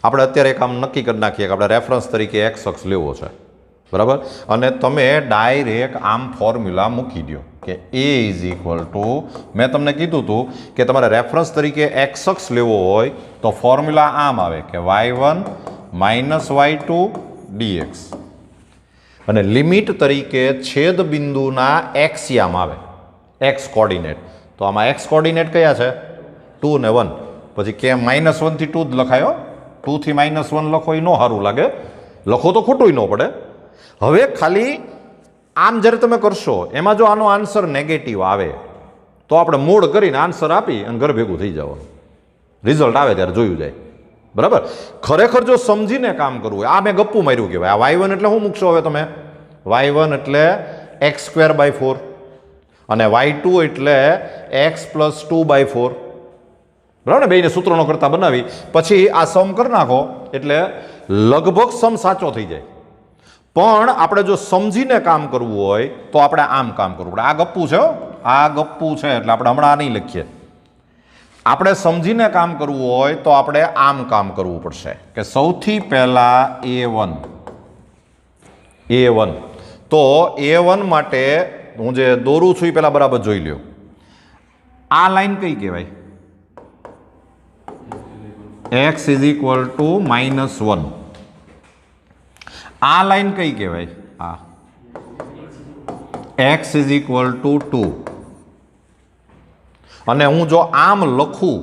[SPEAKER 1] આપણે અત્યારે એક આમ નક્કી કરી નાખીએ કે આપણે રેફરન્સ તરીકે એક્સ અક્ષ લેવો છે, બરાબર? અને તમે ડાયરેક્ટ આમ ફોર્મ્યુલા મૂકી દો કે a મેં તમને કીધું હતું કે તમારે રેફરન્સ તરીકે એક્સ અક્ષ લેવો હોય તો ફોર્મ્યુલા આમ આવે કે y1 - y2 dx. અને લિમિટ તરીકે છેદ બિંદુના એક્સિયામ આવે, એક્સ કોર્ડિનેટ. તો આમાં એક્સ કોર્ડિનેટ કયા છે? 2 ને 1. પછી કેમ -1 થી 2 જ લખાયો? 2 થી -1 લખો એ ન સારું લાગે, લખો તો ખોટું ન પડે. હવે ખાલી આમ જ્યારે તમે કરશો એમાં જો આનો આન્સર નેગેટિવ આવે તો આપણે મોડ કરીને આન્સર આપી અને ઘર ભેગું થઈ જવાનું. રિઝલ્ટ આવે ત્યારે જોયું જાય, બરાબર? ખરેખર જો સમજીને કામ કરવું હોય, આ મેં ગપ્પું માર્યું કહેવાય. આ y1 એટલે શું મૂકશો હવે તમે? y1 એટલે x²/4 અને y2 એટલે x+2/4, બરાબર ને? બેયને સૂત્રોનો કરતા બનાવી પછી આ સમ કરી નાખો એટલે લગભગ સમ સાચો થઈ જાય. પણ આપણે જો સમજીને કામ કરવું હોય તો આપણે આમ કામ કરવું પડે. આ ગપ્પું છે, આ ગપ્પું છે એટલે આપણે હમણાં આ નહીં લખીએ. આપણે સમજીને કામ કરવું હોય તો આપણે આમ કામ કરવું પડશે કે સૌથી પહેલા a1. તો a1 માટે હું જે દોરું છું એ પહેલા બરાબર જોઈ લ્યો. આ લાઈન કઈ કહેવાય? x -1. આ લાઈન કઈ કહેવાય? આ x = 2. અને હું જો આમ લખું,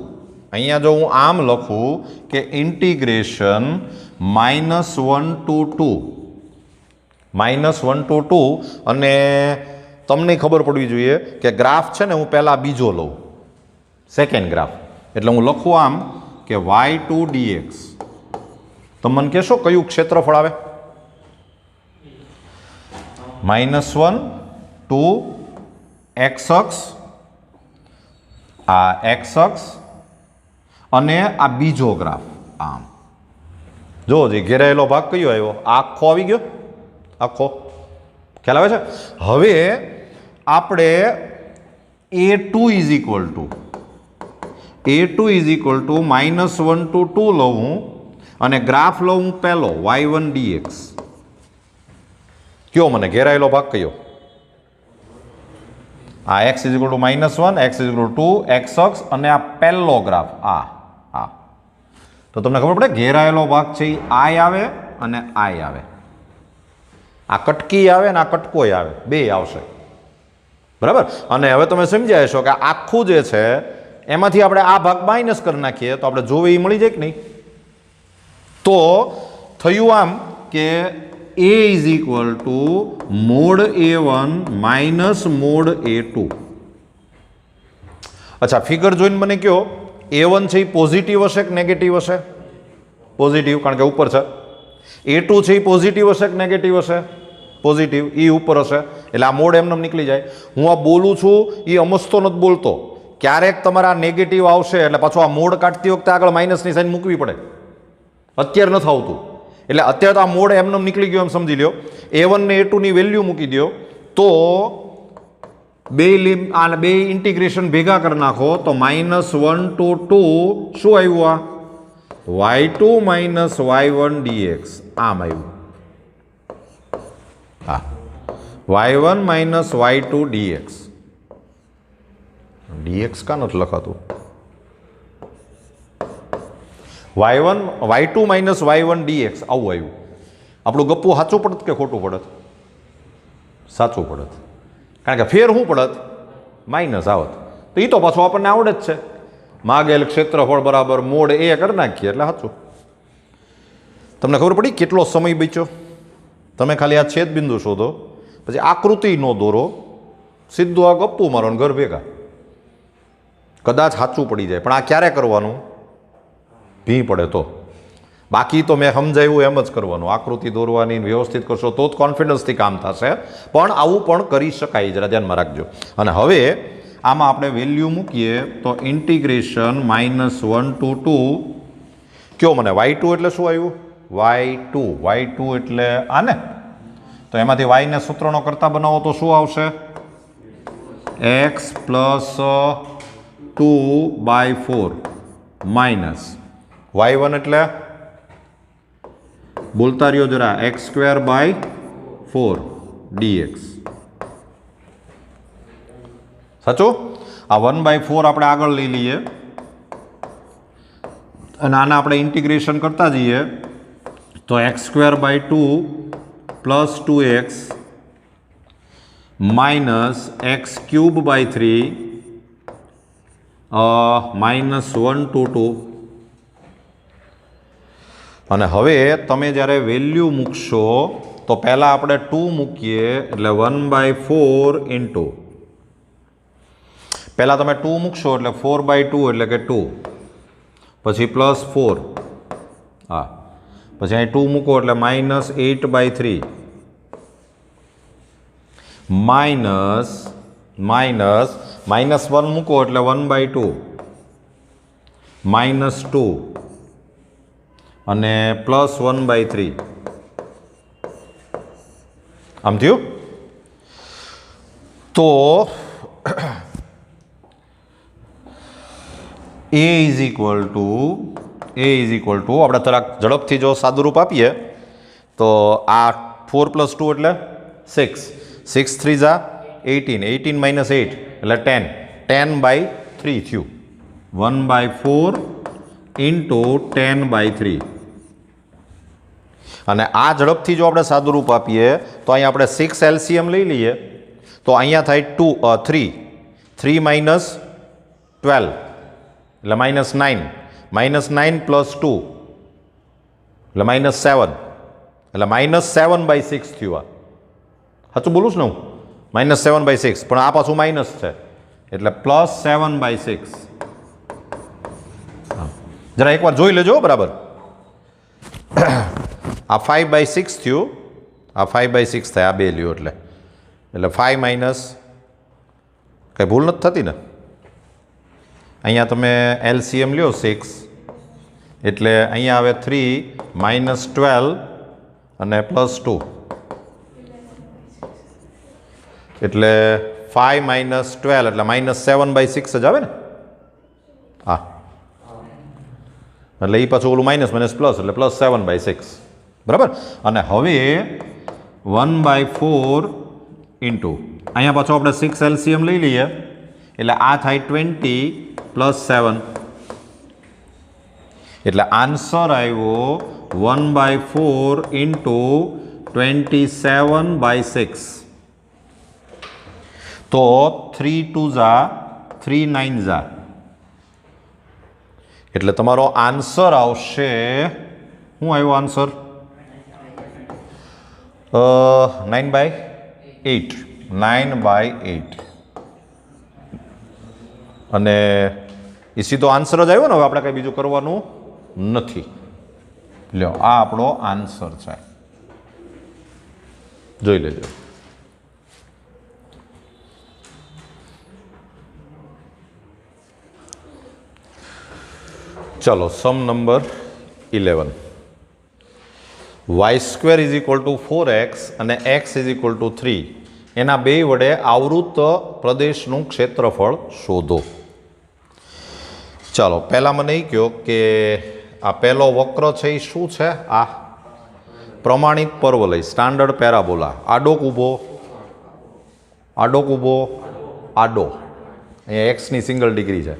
[SPEAKER 1] અહીંયા જો હું આમ લખું કે ઇન્ટિગ્રેશન -1 to 2 અને તમને ખબર પડવી જોઈએ કે ગ્રાફ છે ને હું પહેલા બીજો લઉં, સેકન્ડ ગ્રાફ. એટલે હું લખું આમ કે y2 dx. તમે મને કહેશો કયું ક્ષેત્રફળ આવે? -1 to x અક્ષ, આ x અક્ષ અને આ બીજો ગ્રાફ આમ. જો જે ઘેરાયેલો ભાગ કયો આવ્યો? આખો આવી ગયો, આખો. ખ્યાલ આવે છે? હવે આપણે a2 = a2 is equal two -1 to 2 લઉં હું અને ગ્રાફ લઉં હું પહેલો y1 dx. કયો મને ઘેરાયેલો ભાગ કયો? આ x is equal two -1, x is equal to 2, x અક્ષ અને આ પહેલો ગ્રાફ આ તો તમને ખબર પડે ઘેરાયેલો ભાગ છે એ I આવે અને I આવે. આ કટકી આવે અને આ કટકોય આવે, બે આવશે. બરાબર. અને હવે તમે સમજાય છો કે આખું જે છે એમાંથી આપણે આ ભાગ માઇનસ કરી નાખીએ તો આપણે જોવે એ મળી જાય કે નહીં. તો થયું આમ કે a is equal to mode a1 minus mode a2. અચ્છા, ફિગર જોઈને મને કહો a1 છે એ પોઝિટિવ હશે કે નેગેટિવ હશે? પોઝિટિવ, કારણ કે ઉપર છે. a2 છે એ પોઝિટિવ હશે કે નેગેટિવ હશે? પોઝિટિવ, એ ઉપર હશે. એટલે આ મોડ એમને નીકળી જાય. હું આ બોલું છું એ અમસ્તો નથી બોલતો. ક્યારેક તમારા નેગેટિવ આવશે એટલે પાછું આ મોડ કાઢતી વખતે આગળ માઇનસની સાઇન મૂકવી પડે. અત્યારે નથી આવતું. એટલે અત્યારે તો આ મોડ એમને નીકળી ગયો એમ સમજી લો. a1 ને a2 ની વેલ્યુ મૂકી દો તો બે ઇન્ટિગ્રેશન ભેગા કરી નાખો તો -1 to 2 શું આવ્યું? આ y2 માઇનસ y1 dx આમ આવ્યું. હા, y1 minus y2 dx. dx કા નથી લખાતું? y2 માઇનસ y1 dx આવું આવ્યું. આપણું ગપ્પું સાચું પડત કે ખોટું પડત? સાચું પડત. કારણ કે ફેર શું પડત? માઇનસ આવત. તો એ તો પાછું આપણને આવડે જ છે. માગેલ ક્ષેત્રફળ બરાબર મોડ એ કરી નાખીએ એટલે સાચું. તમને ખબર પડી કેટલો સમય બચ્યો? તમે ખાલી આ છેદ બિંદુ શોધો, પછી આકૃતિ નો દોરો, સીધું આ ગપ્પું મારો ઘર ભેગા. કદાચ સાચું પડી જાય, પણ આ ક્યારે કરવાનું? ભી પડે તો. બાકી તો મેં સમજાવ્યું એમ જ કરવાનું. આકૃતિ દોરવાની વ્યવસ્થિત કરશો તો જ કોન્ફિડન્સથી કામ થશે. પણ આવું પણ કરી શકાય, જરા ધ્યાનમાં રાખજો. અને હવે આમાં આપણે વેલ્યુ મૂકીએ તો ઇન્ટિગ્રેશન -1 to 2. કયો મને y2 એટલે શું આવ્યું? y2 એટલે આને. તો એમાંથી y ને સૂત્રનો કરતા બનાવો તો શું આવશે? x પ્લસ 2/4 માઇનસ y1 એટલે બોલતા રહ્યો જરા x²/4 dx. સાચું? આ 1/4 આપણે આગળ લઈ લઈએ અને આના આપણે ઇન્ટિગ્રેશન કરતા જઈએ તો x²/2 plus 2x minus x³/3 -1 to 2. અને હવે તમે જ્યારે વેલ્યુ મૂકશો તો પહેલાં આપણે 2 મૂકીએ એટલે 1/4 ઇન્ટુ. પહેલાં તમે 2 મૂકશો એટલે 4/2 એટલે કે 2, પછી +4, હા, પછી અહીં 2 મૂકો એટલે -8/3 માઇનસ -1 મૂકો એટલે 1/2 -2 અને +1/3. આમ થયું? તો a ઇઝ ઇક્વલ ટુ આપણે થોડાક ઝડપથી જો સાદુરૂપ આપીએ તો આ 4 + 2 એટલે 6, 6 3 જા 18, 18 - 8 એટલે 10, 10/3 થયું. 1/4 ઇન્ટુ 10/3. અને આ ઝડપથી જો આપણે સાદુરૂપ આપીએ તો અહીંયા આપણે 6 LCM લઈ લઈએ તો અહીંયા થાય 3 -12 એટલે -9, -9 + 2 એટલે -7 એટલે -7/6 થયું. આ સાચું બોલું છું ને હું? -7/6, પણ આ પાછું માઇનસ છે એટલે +7/6. જરા એકવાર જોઈ લેજો બરાબર. આ 5/6 થયું, આ 5/6 થાય, આ બે લ્યો એટલે 5 માઇનસ કંઈ ભૂલ નથી થતી ને? અહીંયા તમે LCM લ્યો 6 એટલે અહીંયા આવે 3 -12 અને +2 એટલે 5 - 12 એટલે -7/6 જ આવે ને? હા, એટલે એ પાછું ઓલું માઇનસ માઇનસ પ્લસ એટલે પ્લસ 7/6 બરાબર. અને હવે 1/4 ઇન્ટુ અહીંયા પાછો આપણે 6 LCM લઈ લઈએ એટલે આ થાય 20 + 7 એટલે આન્સર આવ્યો 1/4 ઇન્ટુ 27/6. તો 3 2 જા 3 9 જા એટલે તમારો આન્સર આવશે, શું આવ્યો આન્સર? 9/8. 9/8 અને એ સીધો આન્સર જ આવ્યો ને. હવે આપણે કંઈ બીજું કરવાનું નથી. લ્યો આ આપણો આન્સર છે, જોઈ લેજો. ચલો સમ નંબર 11. y² = 4x અને x = 3 એના બે વડે આવૃત પ્રદેશનું ક્ષેત્રફળ શોધો. ચાલો પહેલાં મને એ કહો કે આ પહેલો વક્ર છે એ શું છે? આ પ્રમાણિત પરવલય સ્ટાન્ડર્ડ પેરાબોલા. આડો ઊભો, આડો ઊભો, આડો. અહીંયા એક્સની સિંગલ ડિગ્રી છે.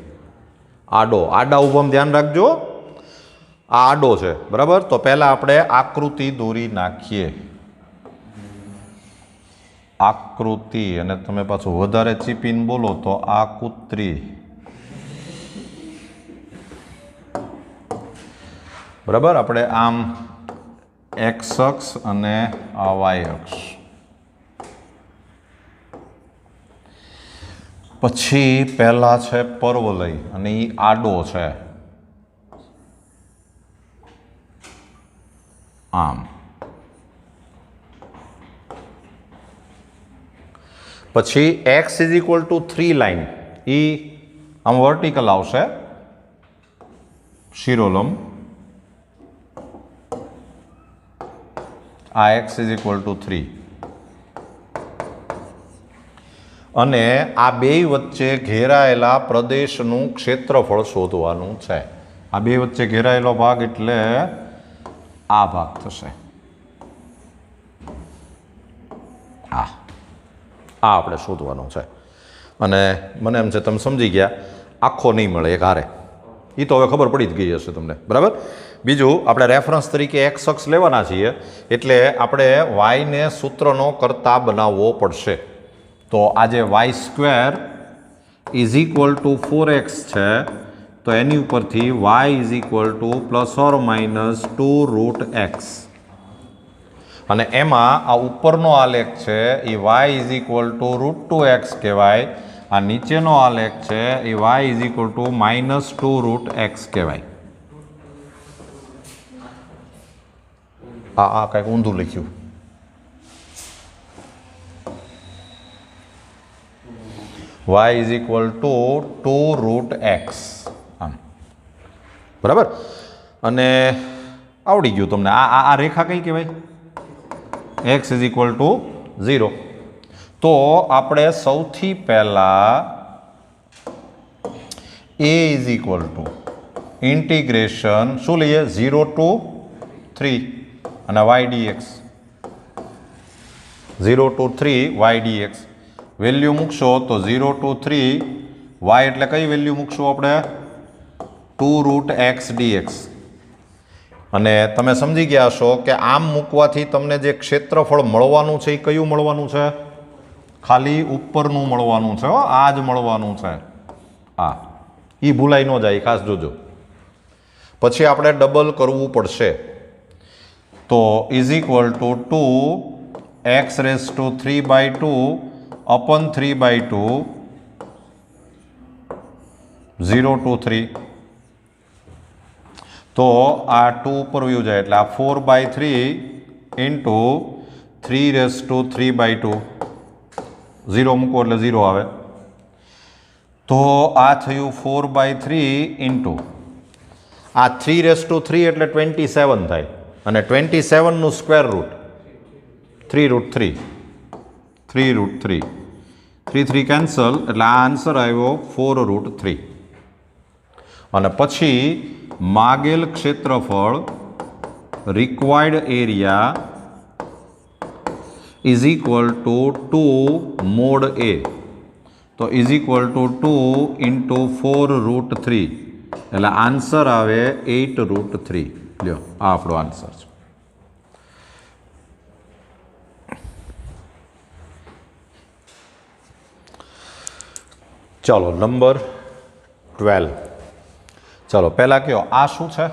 [SPEAKER 1] આડો, આડા ઊભામાં ધ્યાન રાખજો, આ આડો છે બરાબર. તો પહેલાં આપણે આકૃતિ દોરી નાખીએ. આકૃતિ, અને તમે પાછું વધારે ચીપીને બોલો તો આ કૂતરી બરાબર. આપણે આમ એક્સ અક્ષ અને આ વાય અક્ષ. પછી પહેલા છે પરવલય અને એ આડો છે આમ. પછી x = 3 લાઈન એ આમ વર્ટિકલ આવશે શિરોલંબ. આ x = 3 અને આ બે વચ્ચે ઘેરાયેલા પ્રદેશનું ક્ષેત્રફળ શોધવાનું છે. આ બે વચ્ચે ઘેરાયેલો ભાગ એટલે આ ભાગ થશે. આ આપણે શોધવાનું છે. અને મને એમ છે તમે સમજી ગયા, આખો નહીં મળે એક હારે, એ તો હવે ખબર પડી જ ગઈ હશે તમને બરાબર. બીજું આપણે રેફરન્સ તરીકે x અક્ષ લેવાના છીએ એટલે આપણે વાયને સૂત્રનો કરતા બનાવવો પડશે. તો આજે y² = 4x છે તો એની ઉપરથી y = ±2√x અને એમાં આ ઉપરનો આલેખ છે એ y √2x કહેવાય. આ નીચેનો આલેખ છે એ y = -2√x કહેવાય. આ કંઈક ઊંધું લખ્યું. y = 2√x આમ બરાબર. અને આવડી ગયું તમને. આ રેખા કઈ કહેવાય? x = 0. તો આપણે સૌથી પહેલા a = ઇન્ટિગ્રેશન શું લઈએ? 0 to 3 અને y dx. 0 to 3 y dx value મૂકશો તો 0 to 3 y એટલે કઈ વેલ્યુ મૂકશું આપણે? 2√x dx. અને તમે સમજી ગયા હશો કે આમ મૂકવાથી તમને જે ક્ષેત્રફળ મળવાનું છે એ કયું મળવાનું છે? ખાલી ઉપરનું મળવાનું છે. આ જ મળવાનું છે. આ એ ભૂલાઈ ન જાય, ખાસ જોજો. પછી આપણે ડબલ કરવું પડશે. તો = 2x⁵² upon 3/2 0 to 3. તો આ 2 ઉપર વ્યૂ જાય એટલે આ 4/3 ઇન્ટુ 3⁵². 0 મૂકો એટલે 0 આવે. તો આ થયું 4/3 ઇન્ટુ આ 3⁵3 એટલે 27 થાય અને 27નું સ્ક્વેર રૂટ 3√3. 3√3 3 કેન્સલ એટલે આ આન્સર આવ્યો 4√3. અને પછી માગેલ ક્ષેત્રફળ required area is equal to 2 mod a, તો ઇઝ ઇક્વલ ટુ 2 ઇન્ટુ 4√3, એટલે આન્સર આવે 8√3. લ્યો આ આપણો આન્સર છે. ચાલો નંબર 12. ચાલો પહેલાં કયો આ શું છે?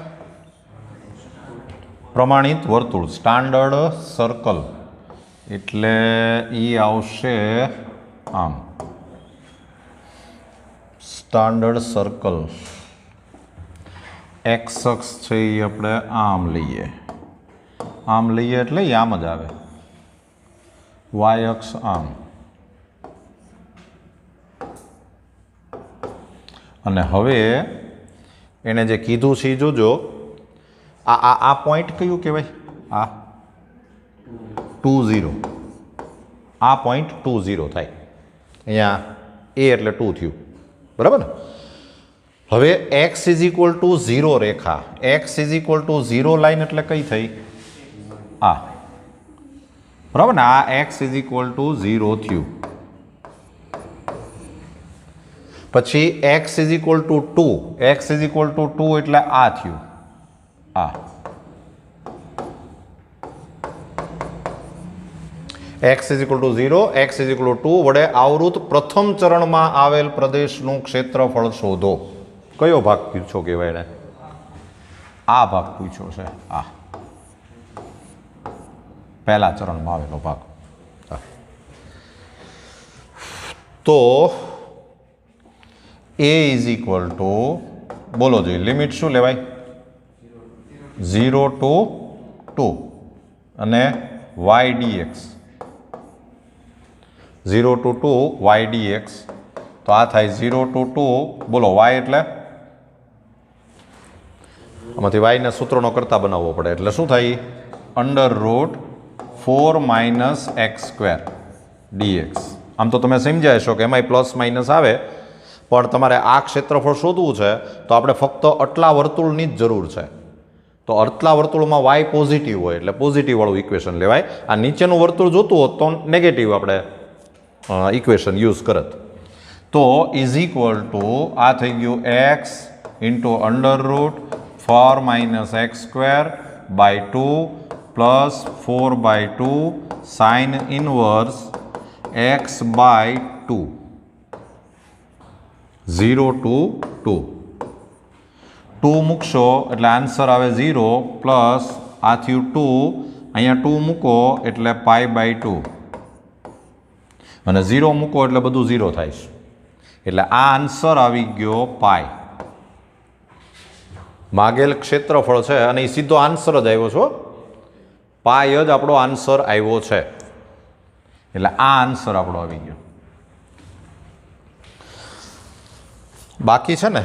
[SPEAKER 1] પ્રમાણિત વર્તુળ, સ્ટાન્ડર્ડ સર્કલ, એટલે એ આવશે આમ. સ્ટાન્ડર્ડ સર્કલ એક્સ અક્ષ છે એ આપણે આમ લઈએ, આમ લઈએ એટલે એ આમ જ આવે. વાય અક્ષ આમ, અને હવે એને જે કીધું છે એ જોજો. આ પોઈન્ટ કયું કહેવાય? આ 2 0, આ પોઈન્ટ 2 0 થાય. અહીંયા એ એટલે 2 થયું, બરાબર ને? હવે x is equal two 0 Rekha, x is equal two 0 line એટલે કઈ થઈ? આ, બરાબર ને? આ એક્સ ઇઝ ઇક્વલ ટુ 0 થયું. પછી x is equal to 2, x is equal to 2 એટલે આ થયું. આ x is equal two 0, x is equal to 2 વડે આવૃત પ્રથમ ચરણમાં આવેલ પ્રદેશનું ક્ષેત્રફળ શોધો. કયો ભાગ પૂછો કહેવાય એને? આ ભાગ પૂછ્યો છે. આ પહેલા ચરણમાં આવેલો ભાગ. તો એ ઇઝ ઇક્વલ ટુ, બોલો જોઈએ લિમિટ શું લેવાય? 0 to 2 અને y dx, 0 to 2 y dx, તો આ થાય 0 to 2. બોલો y એટલે આમાંથી y ના સૂત્રોનો કરતા બનાવવો પડે, એટલે શું થાય? √4 - x² dx. આમ તો તમે સમજાય છો કે એમાંય પ્લસ માઇનસ આવે, પણ તમારે આ ક્ષેત્રફળ શોધવું છે તો આપણે ફક્ત આટલા વર્તુળની જ જરૂર છે. તો આટલા વર્તુળમાં y પોઝિટિવ હોય એટલે પોઝિટિવ વાળું ઇક્વેશન લેવાય. આ નીચેનું વર્તુળ જોતું હોત તો નેગેટિવ આપણે ઇક્વેશન યુઝ કરત. તો ઇઝ ઇક્વલ ટુ આ થઈ ગયું x into √4 - x² by 2 plus 4/2 sine inverse x by 2, 0 to 2. 2 મૂકશો એટલે આન્સર આવે 0 પ્લસ આ થયું 2, અહીંયા 2 મૂકો એટલે π/2, અને 0 મૂકો એટલે બધું 0 થાય છે. એટલે આ આન્સર આવી ગયો પાય. માગેલ ક્ષેત્રફળ છે અને એ સીધો આન્સર જ આવ્યો છો, પાય જ આપણો આન્સર આવ્યો છે. એટલે આ આન્સર આપણો આવી ગયો. બાકી છે ને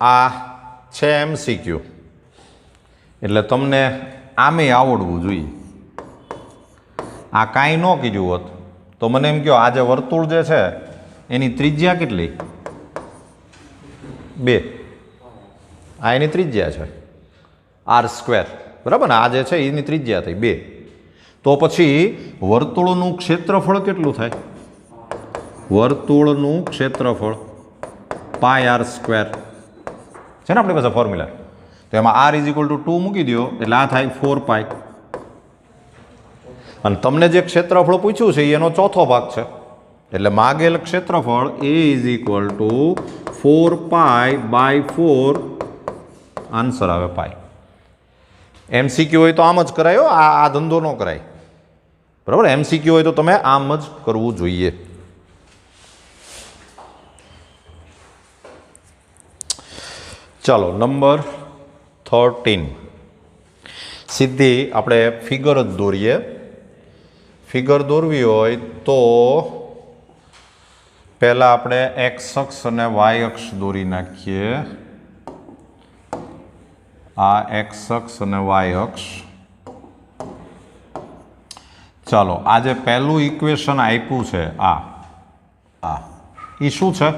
[SPEAKER 1] આ છે MCQ, એટલે તમને આમે આવડવું જોઈએ. આ કાંઈ ન કીધું હોત તો મને એમ કહો આ જે વર્તુળ જે છે એની ત્રિજ્યા કેટલી? 2. આ એની ત્રિજ્યા છે r², બરાબર ને? આ જે છે એની ત્રિજ્યા થઈ 2. તો પછી વર્તુળનું ક્ષેત્રફળ કેટલું થાય? વર્તુળનું ક્ષેત્રફળ πr² છે ને આપણી પાસે ફોર્મ્યુલા. તો એમાં r = 2 મૂકી દો એટલે આ થાય 4π. અને તમને જે ક્ષેત્રફળ પૂછ્યું છે એનો ચોથો ભાગ છે, એટલે માગેલ ક્ષેત્રફળ a = 4π/4, આન્સર આવે પાય. MCQ હોય તો આમ જ કરાયો, આ ધંધો ન કરાય, બરાબર? MCQ હોય તો તમે આમ જ કરવું જોઈએ. ચાલો નંબર 13. સીધી આપણે ફિગર જ દોરીએ. ફિગર દોરવી હોય તો પહેલાં આપણે એક્સ અક્ષ અને વાય અક્ષ દોરી નાખીએ. આ એક્સ અક્ષ અને વાય અક્ષ. ચાલો આ જે પહેલું ઇક્વેશન આપ્યું છે આ એ શું છે?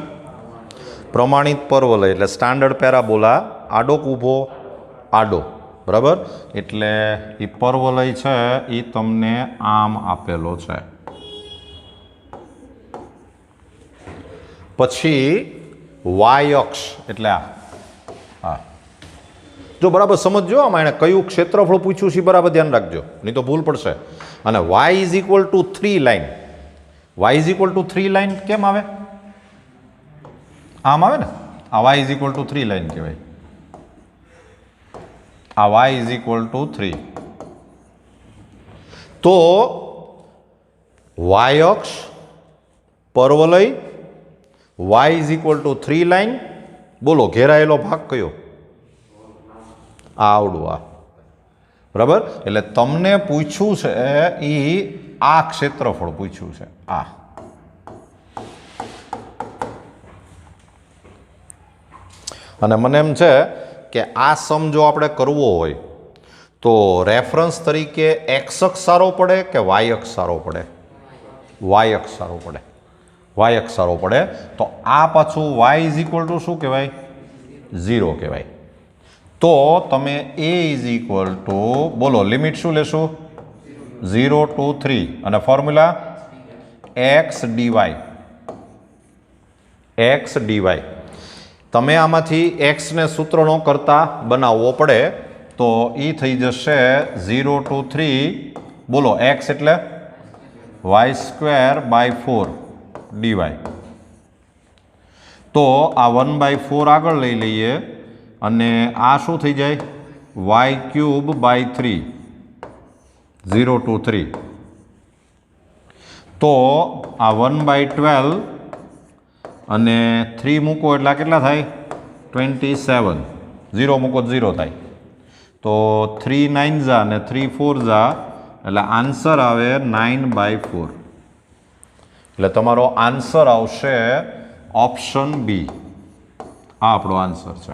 [SPEAKER 1] પ્રમાણિત પરવલય એટલે સ્ટાન્ડર્ડ પેરાબોલા આડો કે ઊભો? આડો, બરાબર. એટલે એ પરવલય છે એ તમને આમ આપેલો છે. પછી વાય અક્ષ એટલે આ. જો બરાબર સમજજો, આમાં એણે કયું ક્ષેત્રફળ પૂછ્યું છે બરાબર ધ્યાન રાખજો, નહીં તો ભૂલ પડશે. અને y is equal to 3 line. Y is equal to 3 line કેમ આવે? આમ આવે ને. આ y is equal to 3 line કહેવાય. આ વાય ઇઝ ઇક્વલ ટુ 3. તો વાય અક્ષ, પરવલય, y is equal to 3 line. બોલો ઘેરાયેલો ભાગ કયો? આ આવડું આ, બરાબર. એટલે તમને પૂછ્યું છે એ આ ક્ષેત્રફળ પૂછ્યું છે આ. અને મને એમ છે કે આ સમ જો આપણે કરવો હોય તો રેફરન્સ તરીકે એક્સ અક્ષ સારો પડે કે વાય અક્ષ સારો પડે? વાય અક્ષ સારો પડે. વાય અક્ષ સારો પડે. તો આ પાછું વાય ઇઝ ઇક્વલ ટુ શું કહેવાય? 0 કહેવાય. તો તમે એ ઇઝ ઇક્વલ ટુ, બોલો લિમિટ શું લેશું? 0 to 3. અને formula x dy. X dy. તમે આમાંથી એક્સને સૂત્રનો કરતા બનાવવો પડે તો એ થઈ જશે 0 to 3. બોલો એક્સ એટલે y²/4 ડીવાય. તો આ 1/4 આગળ લઈ લઈએ અને આ શું થઈ જાય? y³/3. 0 to 3. તો આ 1/12 અને 3 મૂકો એટલે કેટલા થાય? 27. 0 મૂકો 0 થાય. તો 3 9 જા અને 3 4 જા એટલે આન્સર આવે 9/4. એટલે તમારો આન્સર આવશે ઓપ્શન બી. આ આપણો આન્સર છે.